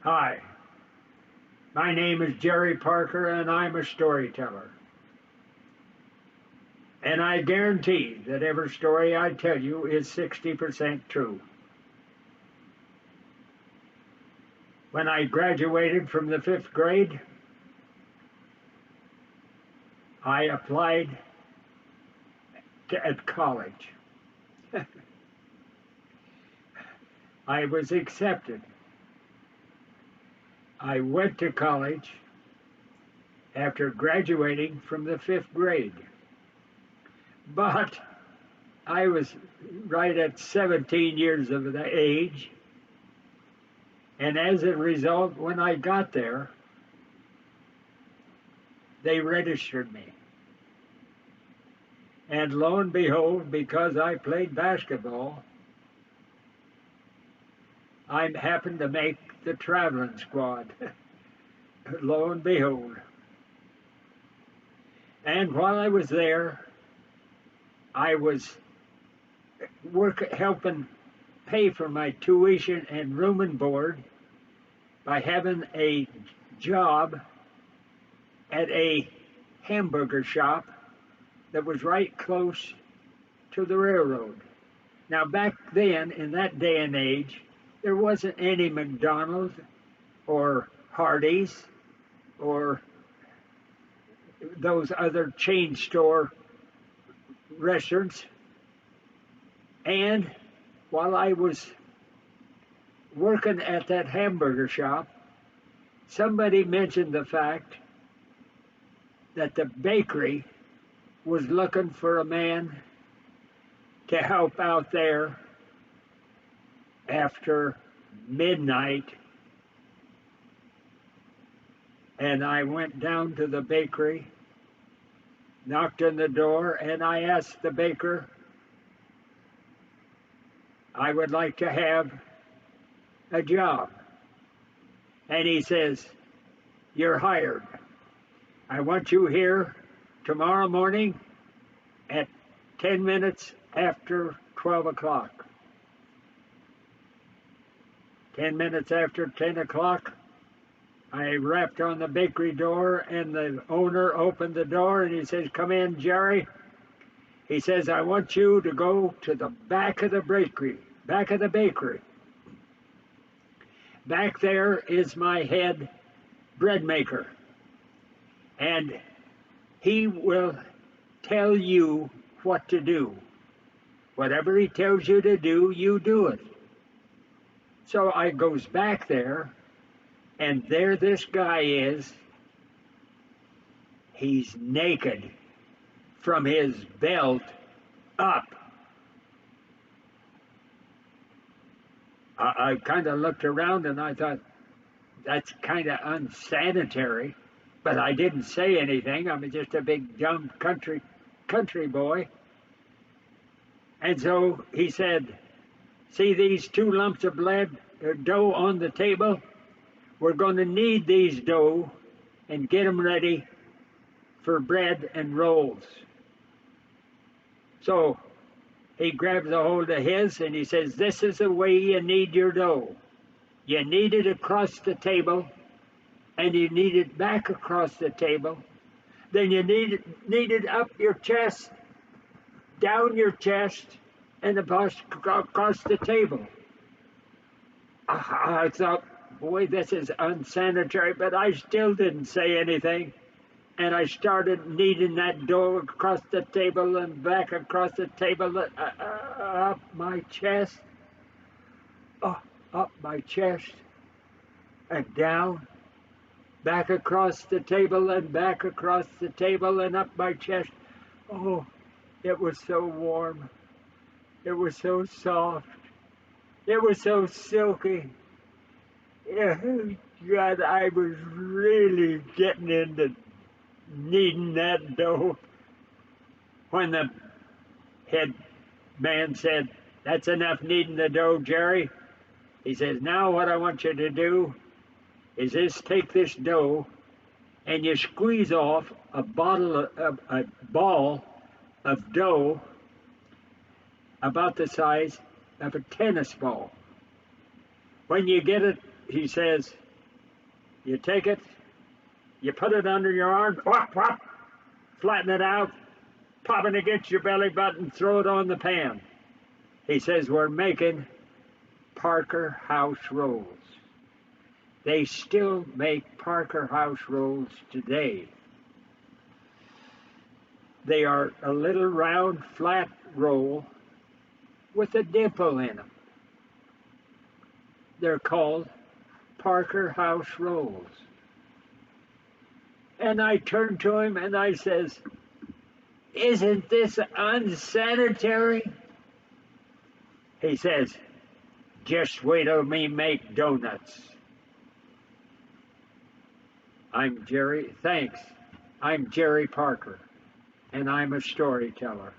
Hi, my name is Jerry Parker and I'm a storyteller. And I guarantee that every story I tell you is 60% true. When I graduated from the fifth grade, I applied at college. I was accepted. I went to college after graduating from the fifth grade. But I was right at 17 years of the age. And as a result, when I got there, they registered me. And lo and behold, because I played basketball, I happened to make the traveling squad. Lo and behold. And while I was there, I was helping pay for my tuition and room and board by having a job at a hamburger shop that was right close to the railroad. Now, back then, in that day and age, there wasn't any McDonald's or Hardee's or those other chain store restaurants. And while I was working at that hamburger shop, somebody mentioned the fact that the bakery was looking for a man to help out there after midnight. And I went down to the bakery, knocked on the door, and I asked the baker, I would like to have a job. And he says, you're hired. I want you here tomorrow morning at 10 minutes after 12 o'clock. 10 minutes after 10 o'clock, I rapped on the bakery door, and the owner opened the door, and he says, come in, Jerry. He says, I want you to go to the back of the bakery. Back there is my head bread maker, and he will tell you what to do. Whatever he tells you to do, you do it. So I goes back there, and there this guy is. He's naked from his belt up. I kind of looked around and I thought, that's kind of unsanitary, but I didn't say anything. I'm just a big dumb country boy. And so he said, see these two lumps of dough on the table? We're going to knead these dough and get them ready for bread and rolls. So he grabs a hold of his and he says, this is the way you knead your dough. You knead it across the table, and you knead it back across the table. Then you knead it up your chest, down your chest, and across the table. I thought, boy, this is unsanitary, but I still didn't say anything. And I started kneading that dough across the table and back across the table, up my chest, up my chest, and down, back across the table and back across the table and up my chest. Oh, it was so warm. It was so soft. It was so silky. Yeah, God, I was really getting into kneading that dough. When the head man said, that's enough kneading the dough, Jerry. He says, now what I want you to do is take this dough and you squeeze off a ball of dough about the size of a tennis ball. When you get it, he says, You take it, you put it under your arm, whop, whop, flatten it out, pop it against your belly button, throw it on the pan. He says, we're making Parker House rolls. They still make Parker House rolls today. They are a little round, flat roll with a dimple in them. They're called Parker House rolls. And I turned to him and I says, isn't this unsanitary? He says, just wait till me make donuts. Thanks. I'm Jerry Parker, and I'm a storyteller.